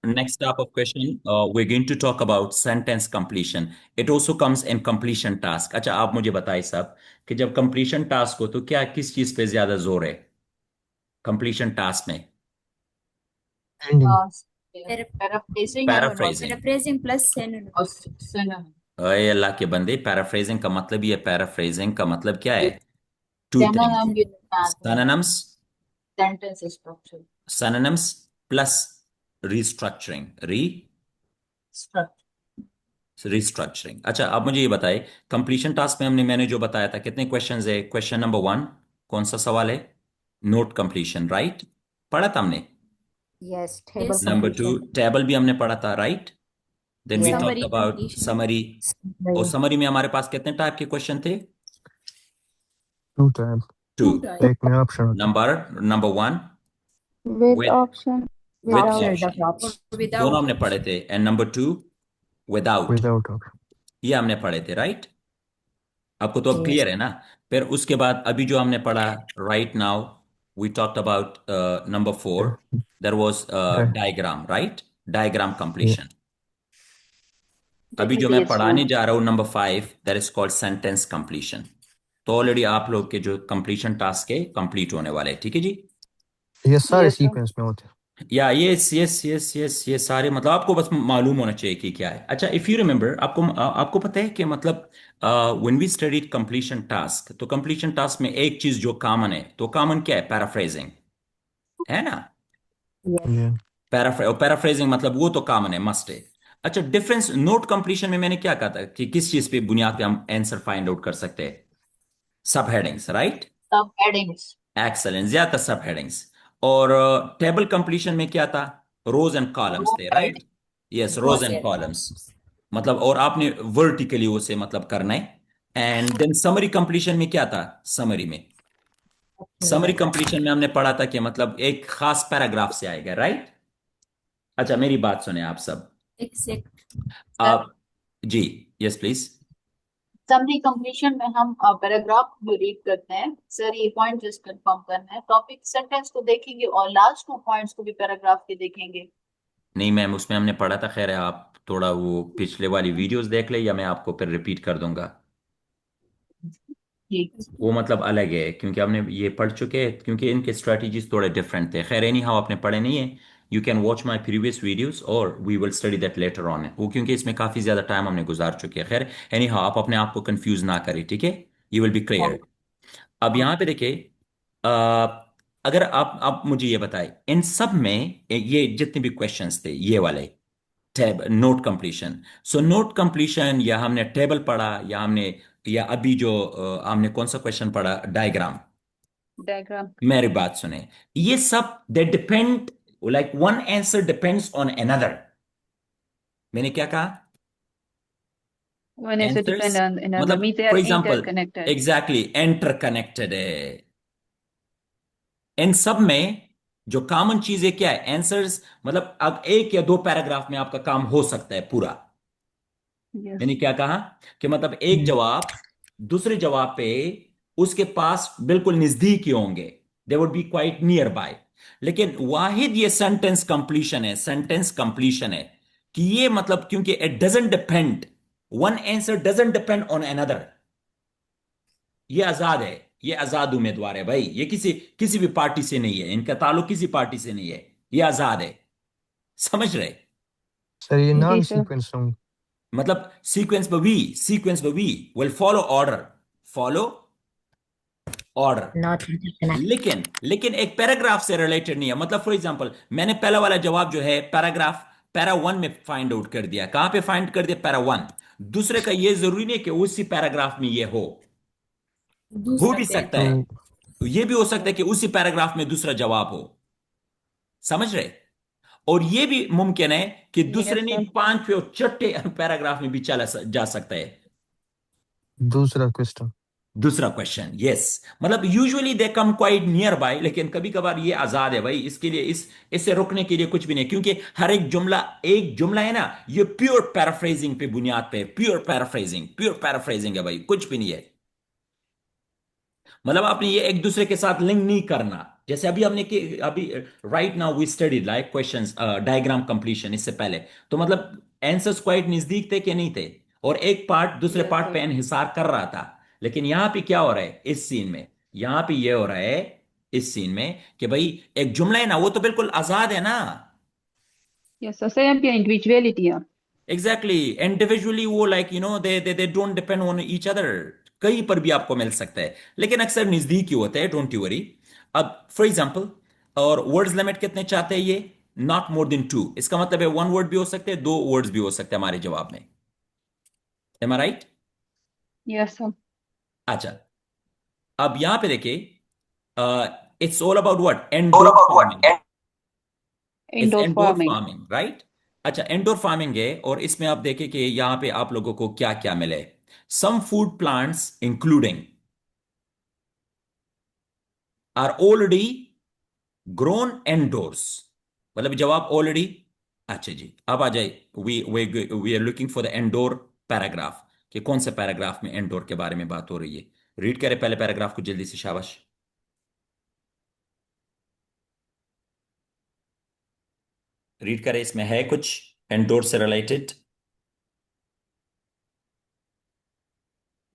Next type of question, we're going to talk about sentence completion. It also comes in completion task. अच्छा, आप मुझे बताइए साहब कि जब completion task हो तो क्या किस चीज पे ज्यादा जोर है completion task में? एंडिंग। पैराफ्रेजिंग और Paraphrasing. Paraphrasing plus synonym. अरे अल्लाह के बंदे, paraphrasing का मतलब ही है, paraphrasing का मतलब क्या है? Two things. Synonym Synonyms, sentence structure synonyms plus restructuring. Restructuring. अच्छा, अब मुझे ये बताए, कंप्लीशन टास्क में मैंने जो बताया था, कितने क्वेश्चंस है? क्वेश्चन नंबर वन कौन सा सवाल है? Note completion, right? पढ़ा था हमने। Yes, table yes number two, completion. Table भी हमने पढ़ा था, right? Then we Yes. Talked summary about completion. Summary. और Summary. समरी में हमारे पास कितने टाइप के क्वेश्चन थे? Two time. Two. Two type. एक में ऑप्शन होता है। Number one With with, option, with without. Option, the option, option. और दोनों विदाउट हमने पढ़े ऑप्शन। थे। And number two without, without option. ये हमने पढ़े थे, राइट? आपको तो अब Yes. क्लियर है ना? फिर उसके बाद अभी जो हमने पढ़ा, right now we talked about number four, there was diagram, right? Diagram completion. अभी जो मैं पढ़ाने जा रहा हूँ number five, that is called sentence completion. तो ऑलरेडी आप लोग के जो कंप्लीशन टास्क है कंप्लीट होने वाले हैं, ठीक है जी? ये सारे Yes, sir. सीक्वेंस में होते हैं। या यस यस यस यस, ये सारे मतलब आपको बस मालूम होना चाहिए कि क्या है। अच्छा, इफ यू रिमेम्बर, आपको पता है कि मतलब when we studied completion task, तो कंप्लीशन टास्क में एक चीज जो कॉमन है, तो कॉमन क्या है? पैराफ्रेजिंग, है ना? Yes. ये पैराफ्रेजिंग मतलब वो तो कॉमन है, मस्ट है। अच्छा, डिफरेंस नोट कंप्लीशन में मैंने क्या कहा था कि किस चीज पे बुनियाद पे हम आंसर फाइंड आउट कर सकते हैं? सब हेडिंग्स, राइट? सब हेडिंग्स। एक्सेलेंट, ज्यादा सब हेडिंग्स। और टेबल कंप्लीशन में क्या था? रोज एंड कॉलम्स थे, right? Yes, rows and columns. मतलब और आपने वर्टिकली उसे मतलब करना है। एंड देन समरी कंप्लीशन में क्या था? समरी में, समरी कंप्लीशन में हमने पढ़ा था कि मतलब एक खास पैराग्राफ से आएगा, राइट? अच्छा, मेरी बात सुने आप सब। एग्जैक्ट। सर, आप जी, यस प्लीज। समरी कंप्लीशन में हम पैराग्राफ जो रीड करते हैं सर, ये पॉइंट जस्ट कंफर्म करना है, टॉपिक सेंटेंस को देखेंगे और लास्ट टू पॉइंट्स को भी पैराग्राफ के देखेंगे। नहीं मैम, उसमें हमने पढ़ा था। खैर है, आप थोड़ा वो पिछले वाली वीडियोस देख ले, या मैं आपको फिर रिपीट कर दूंगा। ठीक। वो मतलब अलग है, क्योंकि हमने ये पढ़ चुके हैं, क्योंकि इनके स्ट्रेटजीज थोड़े डिफरेंट थे। खैर एनी हाउ, आपने पढ़े नहीं है, you can watch my previous videos और we will study that later on. वो क्योंकि इसमें काफ़ी ज़्यादा टाइम हमने गुजार चुके हैं। खैर एनी हाउ, आप अपने आप को कंफ्यूज ना करें, ठीक है? You will be clear. अब यहाँ पे देखिए, अ, अगर आप मुझे ये बताएं, इन सब में ये जितने भी क्वेश्चंस थे ये वाले, tab note completion, so note completion, या हमने टेबल पढ़ा, या हमने, या अभी जो हमने कौन सा क्वेश्चन पढ़ा, डायग्राम। Diagram. मेरी बात सुने, ये सब they depend, like one answer depends on another. मैंने क्या कहा? One is to answers depend on another. मतलब Means they are for example, interconnected. Exactly interconnected है। इन सब में जो कॉमन चीज है क्या है? आंसर्स। मतलब अब एक या दो पैराग्राफ में आपका काम हो सकता है पूरा। Yes. मैंने क्या कहा कि मतलब एक जवाब दूसरे जवाब पे उसके पास बिल्कुल नजदीक ही होंगे, they would be quite near by. लेकिन वाहिद ये सेंटेंस कंप्लीशन है, सेंटेंस कंप्लीशन है कि ये मतलब, क्योंकि it doesn't depend, one answer doesn't depend on another. ये आजाद है, ये आजाद उम्मीदवार है भाई, ये किसी किसी भी पार्टी से नहीं है, इनका ताल्लुक किसी पार्टी से नहीं है, ये आजाद है। समझ रहे? सर, ये जी नॉन सर। सीक्वेंस होंगे। मतलब sequence we will follow order, follow order. Not interconnected. लेकिन लेकिन एक पैराग्राफ से रिलेटेड नहीं है। मतलब फॉर एग्जांपल, मैंने पहला वाला जवाब जो है पैराग्राफ, पैरा वन में फाइंड आउट कर दिया। कहां पे फाइंड कर दिया? Para one. दूसरे का ये जरूरी नहीं कि उसी पैराग्राफ में ये हो भी दूसरा सकता तो है। ये भी हो सकता है कि उसी पैराग्राफ में दूसरा जवाब हो। समझ रहे? और ये भी मुमकिन है कि दूसरे Yes ने sir. पांचवे और छठे पैराग्राफ में भी चला जा सकता है। दूसरा क्वेश्चन। दूसरा क्वेश्चन, यस। मतलब usually they come quite near by, लेकिन कभी कभार ये आजाद है भाई। इसके लिए इससे रोकने के लिए कुछ भी नहीं, क्योंकि हर एक जुमला है ना, ये प्योर पैराफ्रेजिंग पे बुनियाद पे, प्योर पैराफ्रेजिंग है भाई, कुछ भी नहीं है। मतलब आपने ये एक दूसरे के साथ लिंक नहीं करना। जैसे अभी हमने कि अभी right now we studied like questions diagram completion इससे पहले, तो मतलब आंसर्स क्वाइट नजदीक थे कि नहीं थे, और एक पार्ट दूसरे Yes, पार्ट पे sir. इन्हिसार कर रहा था। लेकिन यहाँ पे क्या हो रहा है इस सीन में, यहाँ पे ये हो रहा है इस सीन में कि भाई एक जुमला है ना, वो तो बिल्कुल आजाद है ना। Yes, sir. Same पे individuality है. एग्जैक्टली, इंडिविजुअली वो like they don't depend on each other, कहीं पर भी आपको मिल सकता है, लेकिन अक्सर नजदीक ही होता है, डोंट यू वरी। अब फॉर एग्जांपल, और वर्ड्स लिमिट कितने चाहते हैं ये, नॉट मोर देन टू, इसका मतलब है वन वर्ड भी हो सकते हैं, दो वर्ड्स भी हो सकते हैं हमारे जवाब में। एम आई राइट? Yes, sir. अच्छा, अब यहां पे देखिए, it's all about what, indoor farming. It's Indoor indoor farming. Farming, right? अच्छा, इंडोर फार्मिंग है, और इसमें आप देखें कि यहां पे आप लोगों को क्या क्या मिले। Some food plants including are already grown indoors, मतलब जवाब ऑलरेडी। अच्छा जी, अब आ जाए, we are looking for the indoor paragraph, कि कौन से पैराग्राफ में इंडोर के बारे में बात हो रही है। रीड करें पहले पैराग्राफ को जल्दी से, शाबाश। रीड करें, इसमें है कुछ इंडोर से related?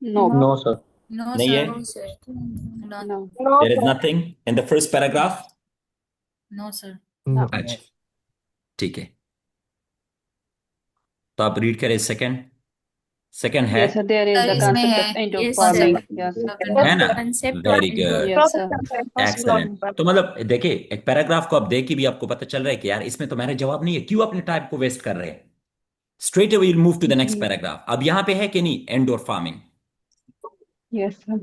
No. No, sir. No, नहीं sir. है? No, sir. No, No. There is nothing in the first paragraph. no, sir. No. अच्छा, ठीक है, तो आप रीड करें सेकंड। सेकंड है? Yes, sir. There is Sir, the इसमें concept है, of indoor yes, farming. sir. Yes. है ना? Concept very of good, Yes, sir. Excellent. तो मतलब देखिए, एक पैराग्राफ को आप देख के भी आपको पता चल रहा है कि यार इसमें तो मेरा जवाब नहीं है, क्यों अपने टाइम को वेस्ट कर रहे हैं। Straight away will move to the next paragraph. अब यहां पे है कि नहीं इंडोर फार्मिंग, Yes, sir.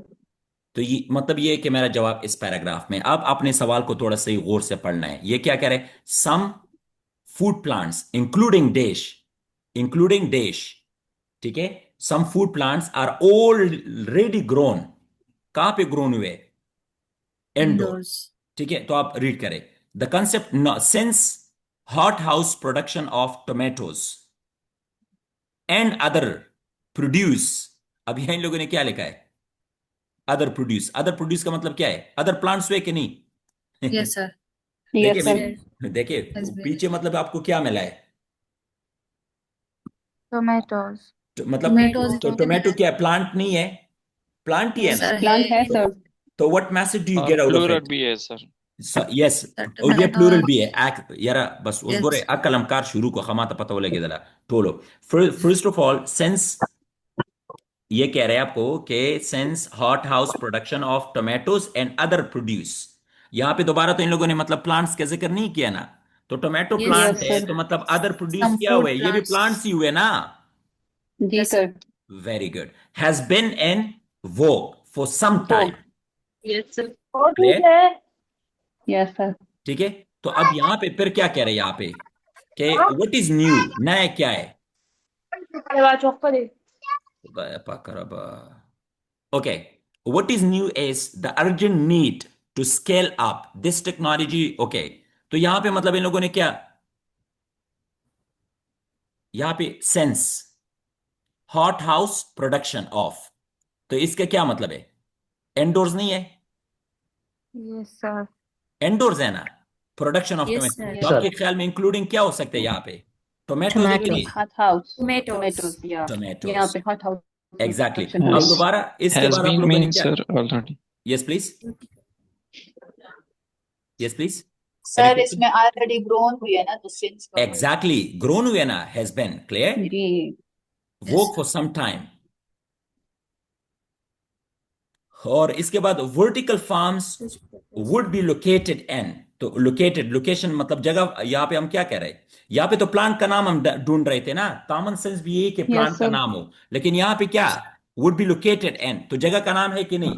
तो ये मतलब ये है कि मेरा जवाब इस पैराग्राफ में। अब अपने सवाल को थोड़ा सा ही गौर से पढ़ना है, ये क्या कह रहे हैं, सम फूड प्लांट्स इंक्लूडिंग देश, ठीक है, some food plants are already grown, कहां पे ग्रोन हुए, इंडोर, indoors. ठीक है। तो आप रीड करें, the concept since hot house production of tomatoes and other produce. अब यहां इन लोगों ने क्या लिखा है, अदर प्रोड्यूस का मतलब क्या है, अदर प्लांट्स हुए कि नहीं? Yes, sir. देखिए Yes, sir. मेरे, देखिए Has been. पीछे मतलब आपको क्या मिला है, Tomatoes. मतलब Tomatoes तो इसमें टोमेटो है. क्या है, प्लांट नहीं है, प्लांट ही है Yes, ना। sir. Plant है, sir. तो what message do you get out of Plural it? भी है सर. यस, Sir, और ये प्लूरल tomatoes. भी है, यारा बस उस Yes. अकलमकार शुरू को खमाता पता लगे दला Tolo. First of all, sense, ये कह रहे हैं आपको कि sense hot house production of tomatoes and other produce, यहां पे दोबारा तो इन लोगों ने मतलब प्लांट्स का जिक्र नहीं किया ना, तो टोमेटो Yes, प्लांट Yes, है, sir. तो मतलब अदर प्रोड्यूस some क्या हुए, food ये भी प्लांट्स plants. ही हुए ना। जी Yes, sir. sir. Very good, has been in vogue for some time, Vogue. Yes, sir. Clear, Yes, sir. ठीक है। तो अब यहां पे फिर क्या कह रहे हैं यहाँ पे कि व्हाट इज न्यू, नया क्या है, okay, what is new is the urgent need to scale up this technology, okay। तो यहां पे मतलब इन लोगों ने क्या, यहां पे sense hot house production of, तो इसका क्या मतलब है, इंडोर्स नहीं है, Yes, sir. इंडोर्स है ना, production of Yes, tomato, sir. तो Sir. आपके ख्याल में इंक्लूडिंग क्या हो सकता है यहाँ पे, टोमेटोज है कि Tomato. नहीं, Hot house. Tomatoes. Tomatoes. Yeah. Tomatoes, यहाँ पे hot house एग्जैक्टली production अब हुई. Has दोबारा इसके has बाद आप been लोगों ने means क्या, sir already. Yes please, yes please, sir इसमें ऑलरेडी ग्रोन हुई है ना, तो सिंस का एग्जैक्टली, ग्रोन हुए ना, हैज बिन, क्लियर, जी. Work Yes, for some time, और इसके बाद vertical farms would be located in, तो लोकेटेड, लोकेशन मतलब जगह, यहाँ पे हम क्या कह रहे हैं, यहाँ पे तो प्लांट का नाम हम ढूंढ रहे थे ना, कॉमन सेंस भी यही कि Yes, प्लांट का sir. नाम हो, लेकिन यहाँ पे क्या, वुड बी लोकेटेड इन, तो जगह का नाम है कि नहीं,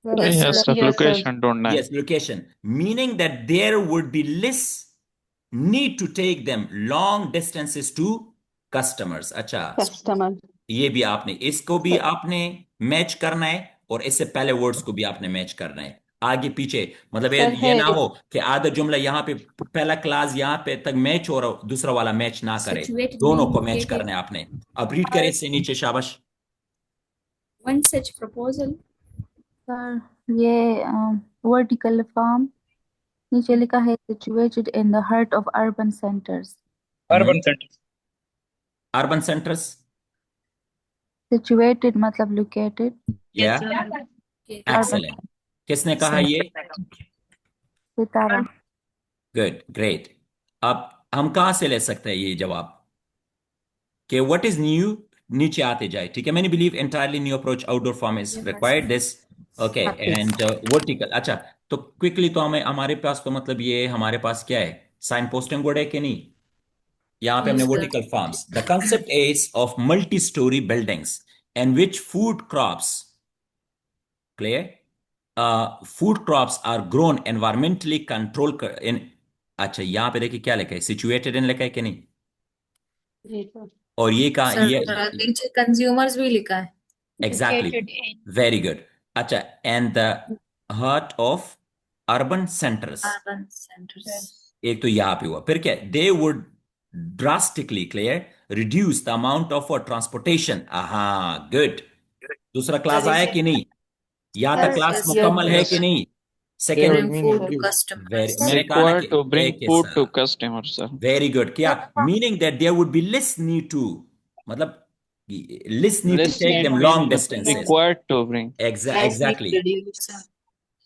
yes, Yes sir. sir. Yes, sir. Location don't know. Yes, location, meaning that there would be less need to take them long distances to customers. अच्छा, Customer. ये भी आपने, इसको भी आपने मैच करना है, और इससे पहले वर्ड्स को भी आपने मैच करना है, आगे पीछे, मतलब Sir ये है. ना हो कि आधा जुमला यहाँ पे पहला क्लास यहाँ पे तक मैच और दूसरा वाला मैच ना करे, Situated, दोनों को meaning मैच located. करना है आपने। अब रीड करें इससे नीचे, शाबाश। One such proposal. Sir, ये vertical farm नीचे लिखा है situated in the heart of urban centers. Urban center. Urban centers, Situated मतलब located. या, Yes, sir. Okay. Urban excellent. किसने कहा Center. ये? सितारा. Good, great. अब हम कहाँ से ले सकते हैं ये जवाब कि व्हाट इज न्यू? नीचे आते जाए, ठीक है। मैंने believe entirely new approach outdoor form is Yes, required this. Okay, and vertical. अच्छा, तो क्विकली तो हमें, हमारे पास तो मतलब ये हमारे पास क्या है, साइन पोस्टिंग बोर्ड है कि नहीं? यहाँ पे हमने Yes, sir. Vertical farms, the concept is of multi storey buildings and which food crops, clear, food crops are grown environmentally control in. अच्छा, यहाँ पे देखिए क्या लिखा है, सिचुएटेड इन लिखा है कि नहीं? जी सर। और ये कहा, Sir, ये नीचे कंज्यूमर्स भी लिखा है। Exactly, Located in very good. अच्छा, and the heart of urban centers, Urban centers. एक तो यहाँ पे हुआ, फिर क्या, they would drastically, clear, reduce the amount of transportation. हाँ, गुड। दूसरा क्लास Very आया good. कि नहीं? यहाँ तक Yes, क्लास Yes, मुकम्मल है yes. कि नहीं? They second, would bring mean food to reduce. customers. मैंने कहा ना Required कि to bring एक food to हिस्सा, customers, sir. Very good. क्या meaning? That there would be less need to, मतलब less need to Less take need them long mean distances. required to bring. Less need exactly, reduce. Sir,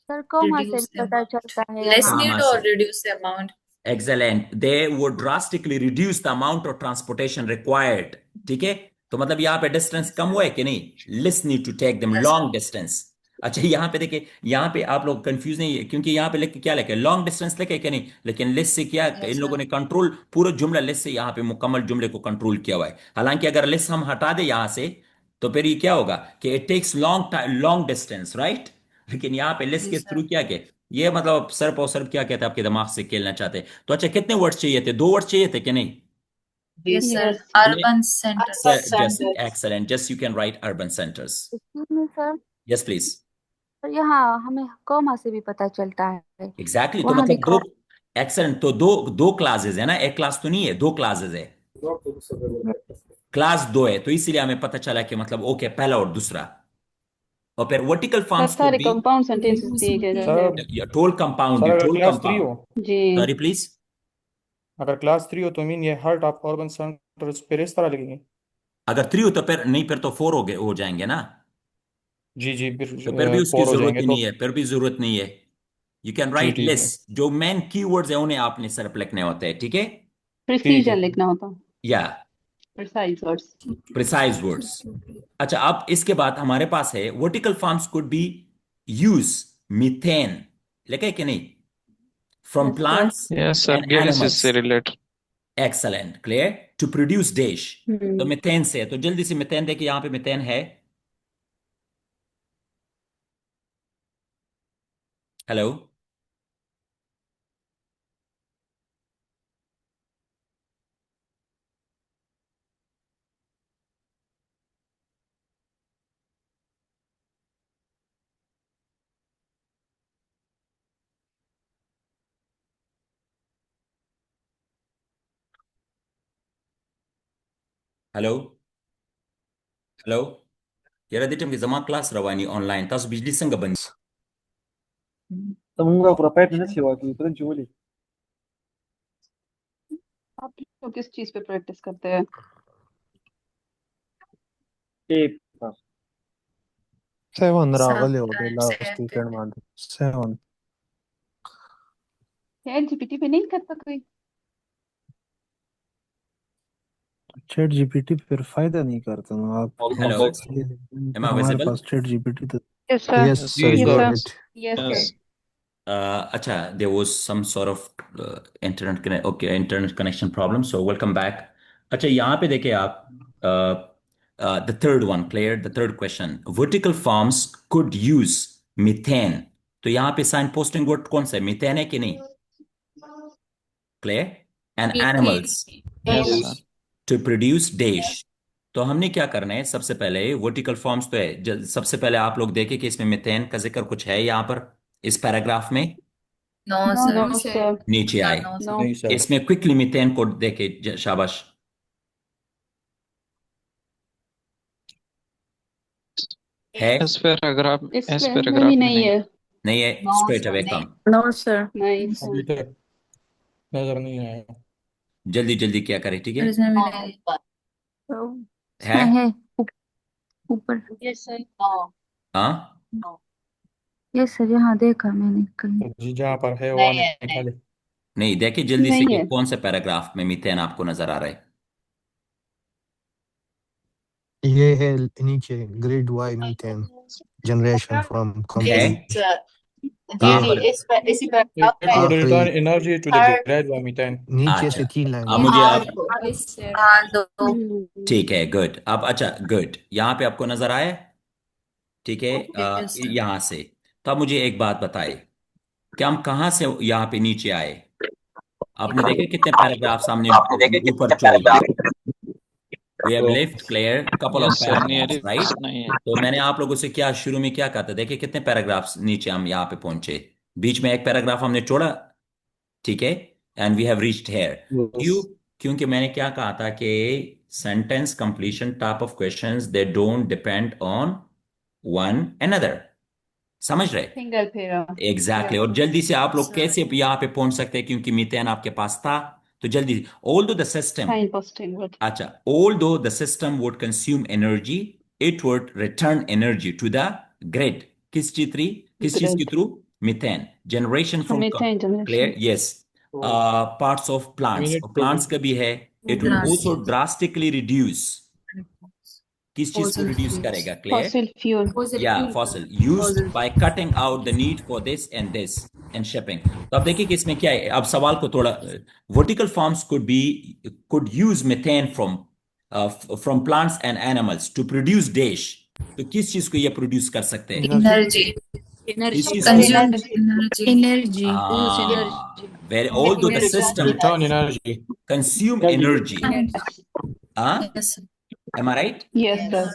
sir comma से reduce भी the पता amount. चलता है Less यहाँ. need comma or से, reduce the amount. excellent, they would drastically reduce the amount of transportation required। ठीक है, तो मतलब यहाँ पे डिस्टेंस Yes, कम sir. हुआ है कि नहीं? Less need to take them Yes, sir. Long distance. अच्छा, यहाँ पे देखिए, यहाँ पे आप लोग कंफ्यूज नहीं है, क्योंकि यहाँ पे लिख के क्या लिखे, लॉन्ग डिस्टेंस लिखे कि नहीं, लेकिन लेस से क्या, Yes, इन लोगों sir. ने कंट्रोल, पूरा जुमला लेस से यहाँ पे मुकम्मल जुमले को कंट्रोल किया हुआ है। हालांकि अगर लेस हम हटा दे यहाँ से, तो फिर ये क्या होगा कि it takes long long distance, right? लेकिन यहाँ पे लेस के Yes, थ्रू sir. क्या के, ये मतलब सर और सर क्या कहते हैं, आपके दिमाग से खेलना चाहते हैं। तो अच्छा, कितने वर्ड्स चाहिए थे? 2 वर्ड्स चाहिए थे कि नहीं? Yes, sir. yes. ये Urban centers. Urban just centers. Excellent, just you can write urban centres. Excuse me, sir. Yes please. Sir यहाँ हमें कोमा से भी पता चलता है. एग्जैक्टली, तो वहाँ मतलब लिखा दो, एक्सेलेंट, तो दो दो क्लासेस है ना, एक क्लास तो नहीं है, 2 क्लासेस है। क्लास 2 है, तो इसीलिए हमें पता चला कि मतलब ओके, पहला और दूसरा। और फिर वर्टिकल सर फॉर्म्स को सारे भी, कंपाउंड सेंटेंसेस Reduce दिए गए material. हैं। Sir, टोल कंपाउंड, sir, अगर टोल क्लास 3 हो, कंपाउंड, जी सॉरी प्लीज। अगर क्लास 3 हो तो मीन ये हार्ट ऑफ अर्बन सेंटर्स फिर इस तरह लिखेंगे। अगर 3 हो तो फिर नहीं, फिर तो 4 हो गए, हो जाएंगे ना। जी जी, तो फिर भी उसकी 4 हो जरूरत जाएंगे ही तो। नहीं है, फिर भी जरूरत नहीं है। यू कैन जी राइट ठीक लेस, है, जो मेन कीवर्ड्स है उन्हें आपने सिर्फ लिखने होते हैं, ठीक है? ठीक है। प्रिसीजन लिखना होता, या प्रिसाइज वर्ड्स। Precise words. अच्छा, अब इसके बाद हमारे पास है vertical farms could be use methane, लिखा है कि नहीं, from yes sir. Plants Yes, sir, and Genesis animals. से related. Excellent, clear, to produce dish. तो हम्म। मीथेन से, तो जल्दी से मीथेन देखिए, यहां पे मीथेन है। Hello, hello, hello. यार दिटम की जमा क्लास रवानी ऑनलाइन, तस बिजली संग बंद। तमुंगा प्रोपेट नहीं सेवा की पता जोली आप लोग किस चीज पे प्रैक्टिस करते हैं? टेप 7 रावले होते Sometimes लास्ट epic. वीकेंड में 7। चैट जीपीटी पे नहीं करता कोई? चैट जीपीटी फिर फायदा नहीं करता ना आप हेलो, एम आई हमारे विजिबल? पास चैट जीपीटी तो yes sir. Yes Yes, sir जी go sir. Ahead. Yes Yes. Sir. अच्छा, there was some sort of internet connection problem, so welcome back। अच्छा, यहाँ पे देखिए आप, the third one, clear, the third question, vertical farms could use methane। तो यहाँ पे साइन पोस्टिंग वर्ड कौन सा है, मीथेन है कि नहीं? Clear, and Methane. Animals Yes, sir. To produce dash. तो हमने क्या करना है, सबसे पहले वर्टिकल फॉर्म्स तो है, सबसे पहले आप लोग देखें कि इसमें मीथेन का जिक्र कुछ है यहाँ पर इस पैराग्राफ में? No, No, sir. No sir. नीचे आए, No, sir. नो। नहीं सर। इसमें क्विकली मीथेन को देखे, शाबाश। है इस पैराग्राफ इस इस पे पैराग्राफ में नहीं नहीं। है। नहीं है No, स्ट्रेट sir, अवे नहीं। कम No, sir. नहीं अभी सर तक नजर नहीं आया। जल्दी जल्दी क्या करें ठीक है There is no No, middle. sir. तो है इसमें है ऊपर। Yes, sir. No, हाँ no. ये सर यहाँ देखा मैंने कहीं। तो जी जहाँ पर है नहीं वहाँ है, नहीं। निकाले। नहीं देखिए जल्दी से नहीं कि है। कौन से पैराग्राफ में मीथेन आपको नजर आ रहा है ये है नीचे grade by methane generation from है कंपनी Sir. कहाँ जी पर इसी पैराग्राफ It would में return आखिरी energy to the third grade by methane. नीचे अच्छा से 3 लाइन अब मुझे आर आप को Yes, sir. हाँ, दो. ठीक है गुड अब अच्छा गुड यहाँ पे आपको नजर आया ठीक है Yes, sir. यहाँ से तो अब मुझे एक बात बताए कि हम कहाँ से यहाँ पे नीचे आए आपने देखे कितने पैराग्राफ सामने ऊपर छोड़ दिए we have left clear couple of yes sir paragraphs right nearest नहीं है तो मैंने आप लोगों से क्या शुरू में क्या कहा था देखिए कितने पैराग्राफ्स नीचे हम यहाँ पे पहुंचे बीच में एक पैराग्राफ हमने छोड़ा ठीक है and we have reached here क्यों क्योंकि मैंने क्या कहा था कि sentence completion type of questions they don't depend on one another समझ रहे सिंगल फेरा एग्जैक्टली और जल्दी से आप लोग Sir. कैसे यहाँ पे पहुंच सकते हैं क्योंकि मीथेन आपके पास था तो जल्दी ऑल दो द सिस्टम साइन पोस्टिंग अच्छा although the system would consume energy it would return energy to the grid किस चीज के grade through methane generation from methane clear generation yes parts of plants Minute plants produce. का भी है it will Plants. Also drastically reduce किस चीज को Fossil reduce fuels. करेगा clear fossil fuel yeah fossil used by cutting out the need for this and shipping तो अब देखिए कि इसमें क्या है अब सवाल को थोड़ा vertical farms could use methane from plants and animals to produce dash तो किस चीज को ये प्रोड्यूस कर सकते हैं Energy. किस चीज को Consumed energy. Energy. where although the Energy. system Return energy. consume energy Yes, sir. am I right yes sir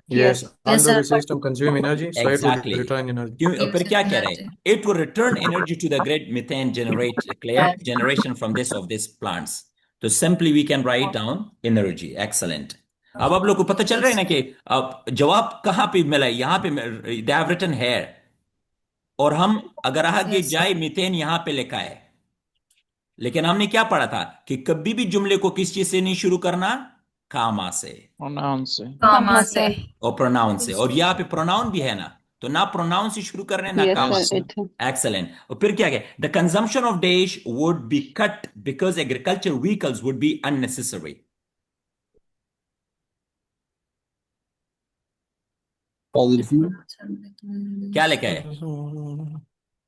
Yes, Yes, under the sir. system consume energy, so it would exactly return energy. क्यों Gives फिर क्या कह रहे energy. हैं it will return energy to the grid methane generation from this of these plants तो simply we can write down energy excellent अब आप लोग को पता चल रहा है ना कि अब जवाब कहाँ पे मिला है यहाँ पे they have written here और हम अगर आगे Yes, sir. जाए मीथेन यहाँ पे लिखा है लेकिन हमने क्या पढ़ा था कि कभी भी जुमले को किस चीज से नहीं शुरू करना कामा से प्रोनाउन से Comma से. और प्रोनाउन से और यहाँ पे प्रोनाउन भी है ना तो ना प्रोनाउन से शुरू कर रहे हैं ना यस कामा सर से इट एक्सेलेंट और फिर क्या है the consumption of dash would be cut because agriculture vehicles would be unnecessary क्या लिखा है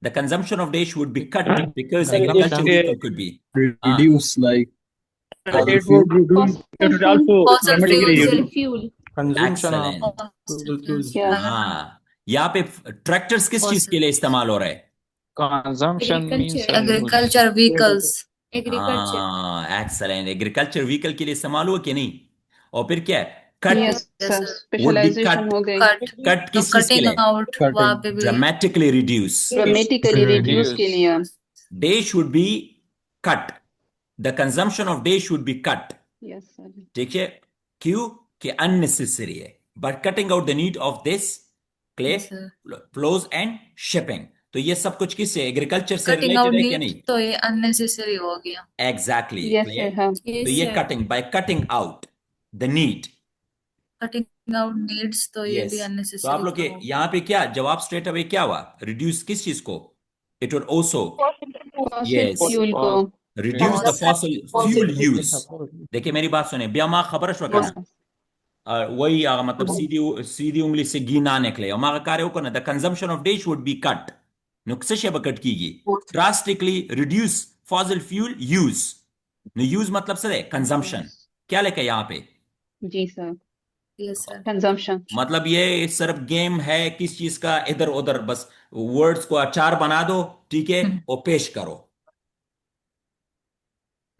the consumption of dash would be cut because agriculture vehicle could be reduce like it would reduce it would also Fossil dramatically fuels. reduce fuel Consumption of excellent fossil fuels. Yeah. हाँ यहाँ पे tractors किस चीज के लिए इस्तेमाल हो रहा है consumption means Agriculture vehicles. हाँ एक्सेलेंट एग्रीकल्चर व्हीकल के लिए इस्तेमाल हुआ कि नहीं और फिर क्या है cut yes Yes, sir sir. Specialisation हो गई Cut. कट तो किस चीज के cutting लिए out वहाँ पे भी ड्रामेटिकली रिड्यूस ड्रामेटिकली रिड्यूस के लिए day should be cut the consumption of day should be cut yes sir ठीक है क्यों कि अननेसेसरी है but cutting out the need of this clay Yes, sir. Flows and shipping तो ये सब कुछ किससे एग्रीकल्चर से Cutting out रिलेटेड है क्या need नहीं तो ये unnecessary हो गया. एग्जैक्टली यस सर हाँ तो ये cutting by cutting out the need Cutting out needs तो ये यस भी तो आप unnecessary लोग तो के हो गया. यहाँ पे क्या जवाब स्ट्रेट अवे क्या हुआ रिड्यूस किस चीज को it would also fossil yes fuel को reduce the fossil fuel use Fossil देखिए मेरी बात सुने ब्यामा खबर शवकना वही मतलब सीधी उंगली से घी ना निकले और मागा कार्य को ना the consumption of dish would be cut नुकसे शे बकट कीगी drastically reduce fossil fuel use use मतलब से कंजम्पशन क्या लेके यहाँ पे जी सर Yes, sir. कंजम्पशन मतलब ये सिर्फ गेम है किस चीज का इधर उधर बस वर्ड्स को अचार बना दो ठीक है और पेश करो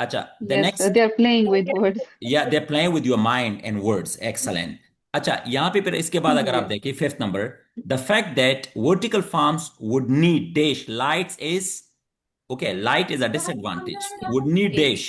अच्छा the yes next they are playing with words Yeah, they're playing with your mind and words. Excellent. अच्छा यहाँ पे फिर इसके बाद अगर आप देखिए fifth number the fact that vertical farms would need dash lights is okay light is a disadvantage would need dash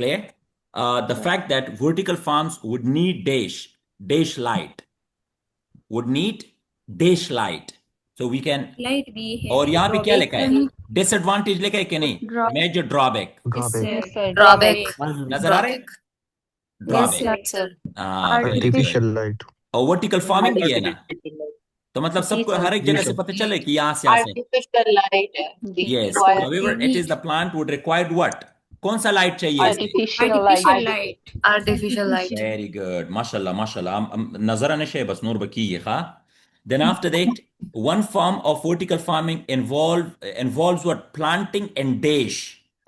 clear the fact that vertical farms would need dash light would need dash light So we can, light भी है और यहाँ पे क्या लिखा है, Drawback. Disadvantage लिखा है कि नहीं, Draw major drawback Drawback. Yes, sir. Drawback नजर आ रहे हैं, yes ड्रॉबैक, sir हाँ वेरी गुड। Artificial light. और वर्टिकल फार्मिंग भी है ना, तो मतलब जी सबको सर हर एक जी जगह से सर पता चले कि यहाँ से आर्टिफिशियल लाइट है जी yes, required however it is the plant would required what, कौन सा लाइट चाहिए इसे, artificial light artificial light very good माशाल्लाह माशाल्लाह नजर आने शे बस नूर बकी ये खा। Then after that, one form of vertical farming involves what, planting and dash।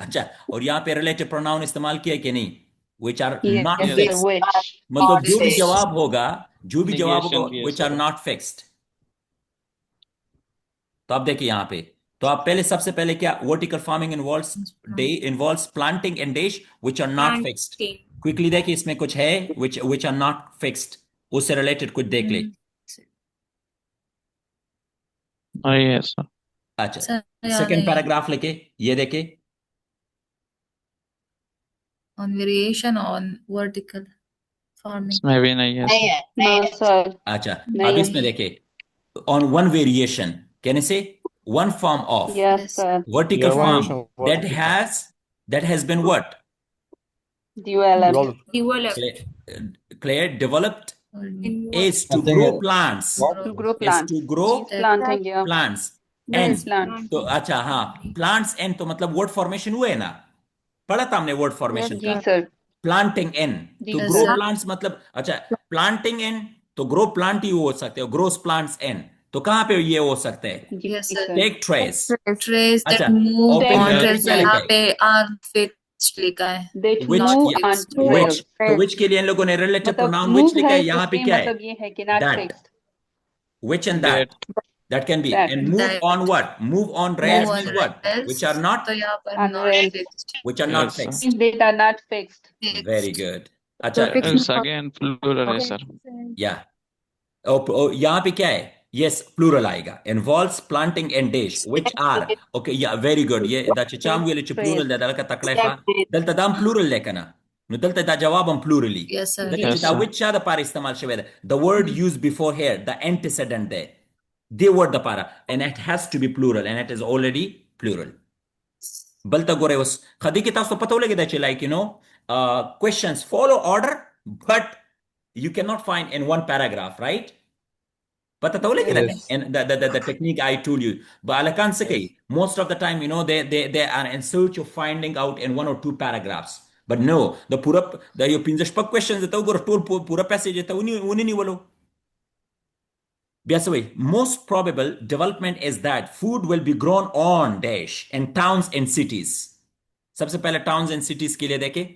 अच्छा, और यहाँ पे relative pronoun इस्तेमाल किया है कि नहीं, which are not yes Yes. Sir fixed, which मतलब जो भी Yes. जवाब होगा, जो भी जवाब Negation होगा भी है which are sir. not fixed। तो आप देखिए यहाँ पे, तो आप पहले सबसे पहले क्या, vertical farming involves planting and dash which are not fixed। planting quickly देखिए इसमें कुछ है which are not fixed, उससे रिलेटेड कुछ देख ले। yes sir। अच्छा, सर याद सेकंड नहीं पैराग्राफ लेके ये देखे, on variation on vertical farming इसमें भी नहीं है नहीं सर। है नहीं नो है सर अच्छा अब नहीं इसमें देखे, on one variation can say, one form of yes yes sir vertical Yeah, one farm version of that vertical farm. has been what, ड्यूएलएम Developed. developed Claire, developed is to Nothing grow else. plants, What? To grow is plant to grow planting या plants Yes, and plant. तो अच्छा हाँ, plants and तो मतलब word formation हुए ना, पढ़ा था हमने word formation जी का, सर planting in जी तो Yes, grow sir. plants मतलब अच्छा, planting in तो grow plant ही हो सकते हो, grows plants in तो कहाँ पे ये हो सकते हैं, जी Yes, sir. Sir take trace। trays that अच्छा, move और फिर on यहाँ पे trays क्या लिखा यहाँ है, पे unfixed लिखा है दैट which मूव ये- ऑन which ट्रेल्स तो which के लिए इन लोगों ने relative मतलब pronoun मूव which लिखा है है, यहाँ पे उसमें क्या है, मतलब ये है कि not that, fixed which and that can be, That. and move That. on what, move on move rails on means what, rails which are not तो यहाँ पर On not rails. fixed which are not Yes, sir. fixed। That are not fixed Very good। अच्छा It's again plural है sir. या यहाँ पे क्या है, yes plural आएगा, involves planting and dash which are okay yeah very good ये da cham wele ch plural da dalka taklefa dalta dam plural lekana no dalta da jawabam plurally yes sir da Yes, da sir. which da par istemal shweda the word used before here the antecedent there the word da para and it has to be plural and it is already plural balta gore was khadi ki taso pata lege da like questions follow order but you cannot find in one paragraph, right? But Yes. and the technique I told you. But Alakan Sakai, most of the time, they are in search of finding out in one or two paragraphs. But no, the your pinzashpak questions that over pura passage unini walo. Biasaway, most probable development is that food will be grown on dash in towns and cities. सबसे पहले towns and cities के लिए देखे,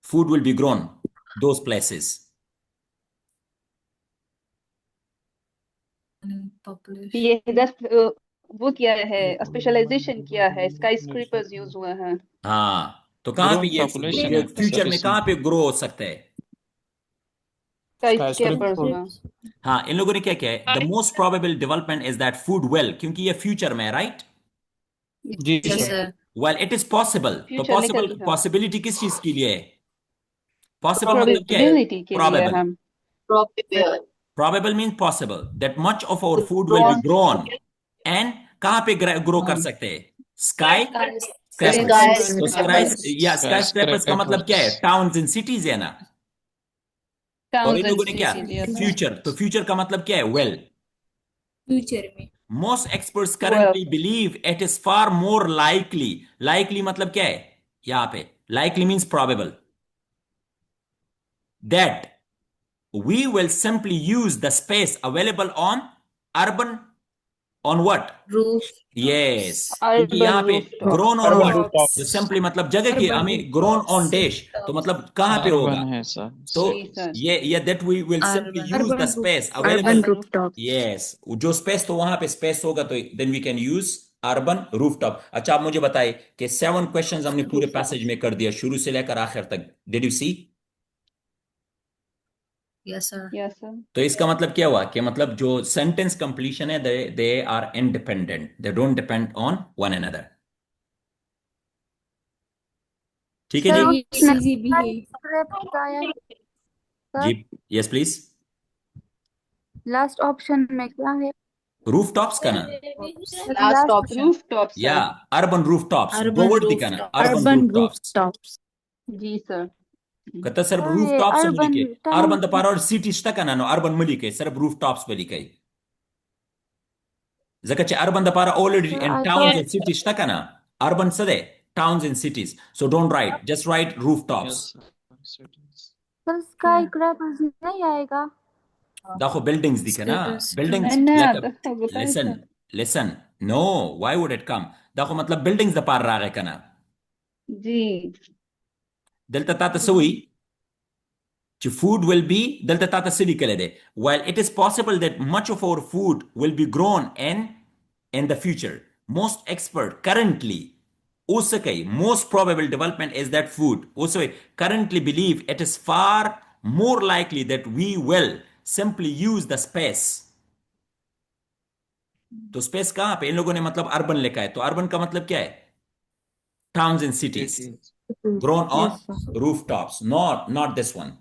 food will be grown those places. population ये just वो किया है specialisation किया है स्काई स्क्रीपर्स यूज हुए हैं हाँ तो कहाँ पे Growing ये population है फ्यूचर सर में इसमें। कहाँ पे ग्रो हो सकता है, स्काई Skyscraper. स्क्रीपर्स में हाँ इन लोगों ने क्या किया है, the most probable development is that food well, क्योंकि ये फ्यूचर में राइट, जी yes sir. sir well it is possible, तो फ्यूचर पॉसिबल निकल पॉसिबिलिटी किस चीज के लिए है, पॉसिबल मतलब क्या है, प्रोबेबिलिटी के लिए प्रोबेबल, हम probable probable mean possible that much of our food will be grown and कहाँ पे ग्रो कर सकते हैं, स्काई स्क्रैपर्स, तो स्काई स्क्रैपर्स का मतलब क्या है, टाउन्स एंड सिटीज है ना, और इन टाउन्स एंड लोगों ने क्या, सिटीज फ्यूचर, तो फ्यूचर का मतलब क्या है, वेल future में most experts currently believe it is far more likely मतलब क्या है यहाँ पे, likely means probable, that we will simply use the space available on urban, on what, roof yes क्योंकि यहाँ पे grown on Urban what, rooftop. जो simply मतलब जगह की Urban हमें grown on dash, तो मतलब कहाँ पे होगा, Urban है सर। तो जी सर ये that we will simply use the space available, yes जो स्पेस, तो वहां पे स्पेस होगा तो then we can use urban rooftop. अच्छा आप मुझे बताइए कि 7 क्वेश्चंस हमने पूरे पैसेज में कर दिया शुरू से लेकर आखिर तक, did you see, yes sir yes sir तो इसका मतलब क्या हुआ कि मतलब जो सेंटेंस कंप्लीशन है they are independent, they don't depend on one another, ठीक है सर जी, उसने easy भी है स्क्रिप्ट बताया है जी यस प्लीज, लास्ट ऑप्शन में क्या है? रूफटॉप्स का ना लास्ट लास्ट ऑप्शन रूफटॉप या सर। अर्बन रूफटॉप्स दो Urban वर्ड दिखा ना rooftop. Urban Urban rooftops rooftops. जी सर। कता सर अरे रूफटॉप्स अर्बन बलिके टाउन अर्बन द पार और सिटी स्टका ना अर्बन मलिके सर रूफटॉप्स बलिके Zakache urban the para already in आई towns thought and cities takana. Urban sade towns and cities. So don't write. Just write rooftops. Yes, sir. Cities. Sir skyscrapers नहीं आएगा? Dakho buildings dikana. Buildings मैंने like आता था बताया listen, sir. listen. No, why would it come? Dakho matlab buildings the par raage kana. जी Delta tata sui. Food will be delta tata city kalede. While it is possible that much of our food will be grown in the future, most expert currently Usakai, most probable development is that food. Also, currently believe it is far more likely that we will simply use the space. तो space कहां पे इन लोगों ने मतलब urban लिखा है तो urban का मतलब क्या है towns and cities Cities. Grown on yes sir. Rooftops not this one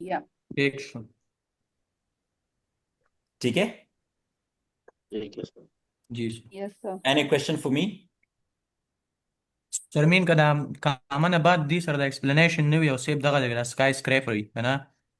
या एक सर। ठीक है जी sir. Yes sir. Any question for me Sarmin kaman abad di sir the explanation new yo save daga dega sky scraper kana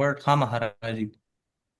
word khama haraji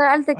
sir I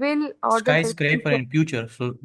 will order the skyscraper in future so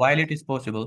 while it is possible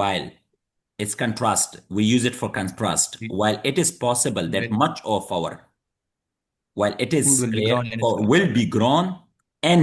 while it's contrast we use it for contrast while it is possible that Well, much of our while it is food will be clear grown in or its will be grown in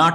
not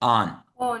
on On.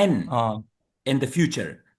n in the future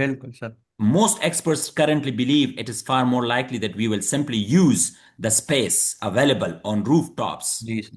बिल्कुल sir most experts currently believe it is far more likely that we will simply use the space available on rooftops जी sir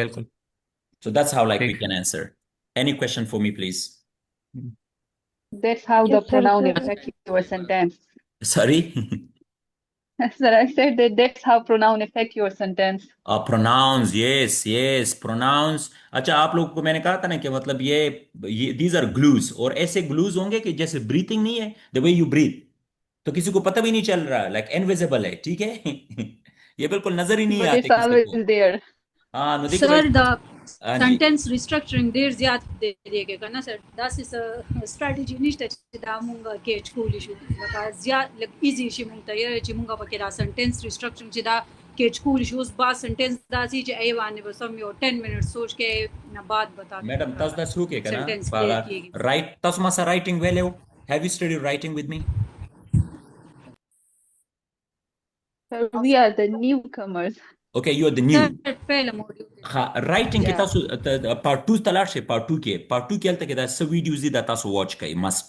बिल्कुल so that's how like we ठीक can answer any question for me please That's how the Yes, sir, pronoun sir. affect your sentence. sorry Sir, I said that that's how pronoun affect your sentence. pronouns yes pronouns अच्छा आप लोगों को मैंने कहा था ना कि मतलब ये these are glues और ऐसे glues होंगे कि जैसे breathing नहीं है the way you breathe तो किसी को पता भी नहीं चल रहा लाइक इनविजिबल है ठीक है ये बिल्कुल नजर ही नहीं But आते it's किसी always को there. हाँ no देखो Sir, the हाँ जी sentence restructuring there ziyad dege kana sir. Das is a strategy nicht da munga ke school issue. Laka ziyad like easy shi munta ye chi munga pa ke da sentence restructuring chi da ke school issues ba sentence da si je ai wane ba some yo 10 minutes सोच के ना बात बता madam तस दस हो के कना sentence पागा clear किएगी. राइट तस मासा राइटिंग वेले हो have you studied writing with me Sir, we are the newcomers. Okay you are the new Sir, पहला module. राइटिंग के Yeah. तसु पार्ट 2 तलाश है पार्ट 2 के हलते के दा सब वीडियोस दि दा तसु वॉच कई must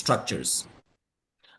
structures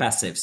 passives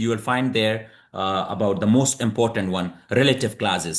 you will find there about the most important one relative clauses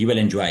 you will enjoy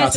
task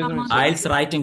Yes, IELTS writing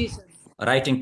जी sir. writing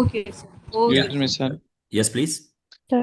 Okay, sir. Okay. Yeah. Excuse me, sir. yes please Sir,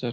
sir.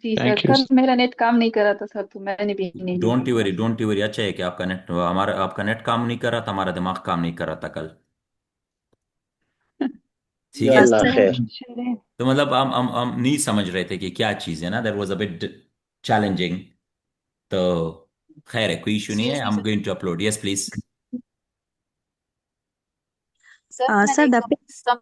जी Thank sir you, कल sir. मेरा net काम नहीं कर रहा था sir तो मैंने भी नहीं डोंट देखा। वरी अच्छा है कि आपका नेट काम नहीं कर रहा था हमारा दिमाग काम नहीं कर रहा था कल ठीक है तो मतलब हम नहीं समझ रहे थे कि क्या चीज है ना that was a bit challenging तो खैर है कोई इशू नहीं है I am going to upload yes please sir sir, मैंने the some